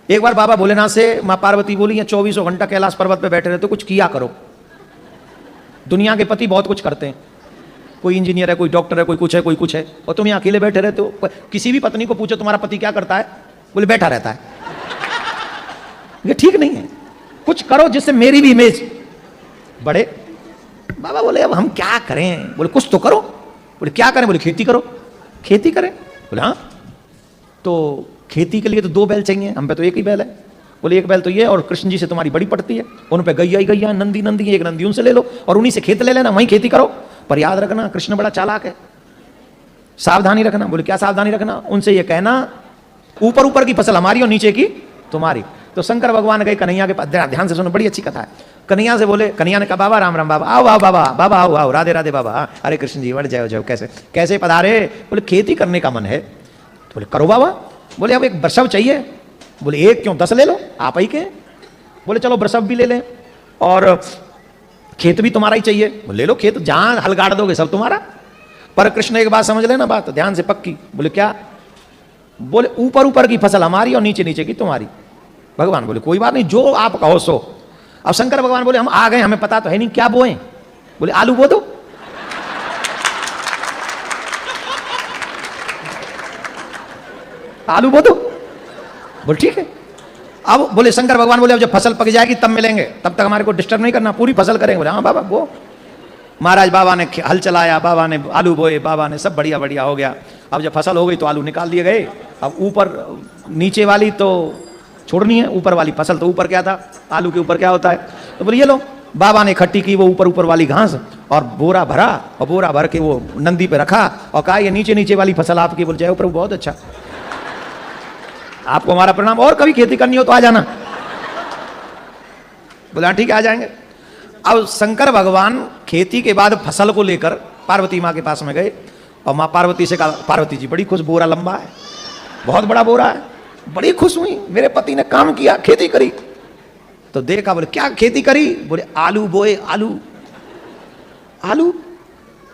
एक बार बाबा भोलेनाथ से माँ पार्वती बोली, 24 घंटा कैलाश पर्वत पे बैठे रहते, कुछ किया करो। दुनिया के पति बहुत कुछ करते हैं, कोई इंजीनियर है, कोई डॉक्टर है, कोई कुछ है, कोई कुछ है, और तुम यहाँ अकेले बैठे रहते हो। किसी भी पत्नी को पूछो तुम्हारा पति क्या करता है, बोले बैठा रहता है। ये ठीक नहीं है, कुछ करो जिससे मेरी भी इमेज बढ़े। बाबा बोले अब हम क्या करें, बोले कुछ तो करो। बोले क्या करें, बोले खेती करो। खेती करें, बोले हाँ, तो खेती के लिए तो 2 बैल चाहिए, हम पे तो 1 ही बैल है। बोले 1 बैल तो ये, और कृष्ण जी से तुम्हारी बड़ी पड़ती है, उन पे गैया ही गैया, नंदी नंदी, एक नंदी उनसे ले लो और उन्हीं से खेत ले लेना, वहीं खेती करो। पर याद रखना कृष्ण बड़ा चालाक है, सावधानी रखना। बोले क्या सावधानी रखना, उनसे ये कहना ऊपर ऊपर की फसल हमारी और नीचे की तुम्हारी। तो शंकर भगवान गए कन्हैया के पास, ध्यान से सुनो, बड़ी अच्छी कथा है। कन्हैया से बोले, कन्हैया ने कहा बाबा राम राम, बाबा आओ आओ, बाबा बाबा आओ आओ, राधे राधे बाबा। अरे कृष्ण जी बढ़ जाओ जाओ, कैसे कैसे पधारे। बोले खेती करने का मन है। तो बोले करो बाबा। बोले अब एक वृषभ चाहिए। बोले 1 क्यों, 10 ले लो, आप ही के। बोले चलो वृषभ भी ले लें और खेत भी तुम्हारा ही चाहिए। बोले ले लो खेत, जहां हल गाड़ दोगे सब तुम्हारा। पर कृष्ण एक बात समझ लेना, बात ध्यान से पक्की। बोले क्या, बोले ऊपर ऊपर की फसल हमारी और नीचे नीचे की तुम्हारी। भगवान बोले कोई बात नहीं, जो आप कहो सो। अब शंकर भगवान बोले हम आ गए, हमें पता तो है नहीं क्या बोए। बोले आलू बो दो। आलू बो दो। बोले ठीक है। अब बोले शंकर भगवान बोले अब जब फसल पक जाएगी तब मिलेंगे, तब तक हमारे को डिस्टर्ब नहीं करना, पूरी फसल करेंगे। बोले हाँ बाबा वो। महाराज बाबा ने हल चलाया, बाबा ने आलू बोए, बाबा ने सब बढ़िया बढ़िया हो गया। अब जब फसल हो गई तो आलू निकाल दिए गए। अब ऊपर नीचे वाली तो छोड़नी है, ऊपर वाली फसल तो ऊपर क्या था, आलू के ऊपर क्या होता है। तो बोले ये लो, बाबा ने इकट्ठी की वो ऊपर ऊपर वाली घास और बोरा भरा, और बोरा भर के वो नंदी पे रखा और कहा ये नीचे नीचे वाली फसल आपकी। बोल जाए प्रभु बहुत अच्छा, आपको हमारा प्रणाम, और कभी खेती करनी हो तो आ जाना। बोला ठीक है आ जाएंगे। अब शंकर भगवान खेती के बाद फसल को लेकर पार्वती माँ के पास में गए और माँ पार्वती से कहा, पार्वती जी बड़ी खुश, बोरा लंबा है, बहुत बड़ा बोरा है। बड़ी खुश हुई, मेरे पति ने काम किया, खेती करी। तो देखा, बोले क्या खेती करी। बोले आलू बोए। आलू आलू,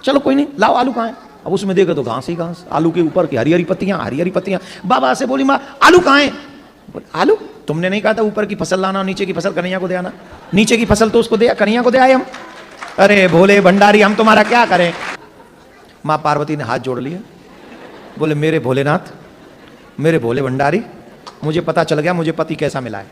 चलो कोई नहीं, लाओ आलू कहाँ है। अब उसमें देखो तो घास ही घास, आलू के ऊपर की हरी हरी पत्तियां, हरी हरी पत्तियां। बाबा से बोली माँ आलू कहाँ है। बोले आलू, तुमने नहीं कहा था ऊपर की फसल लाना, नीचे की फसल कन्हैया को दे आना। नीचे की फसल तो उसको दे, कन्हैया को दे आए हम। अरे भोले भंडारी, हम तुम्हारा क्या करें। माँ पार्वती ने हाथ जोड़ लिए, बोले मेरे भोलेनाथ, मेरे भोले भंडारी, मुझे पता चल गया मुझे पति कैसा मिला है।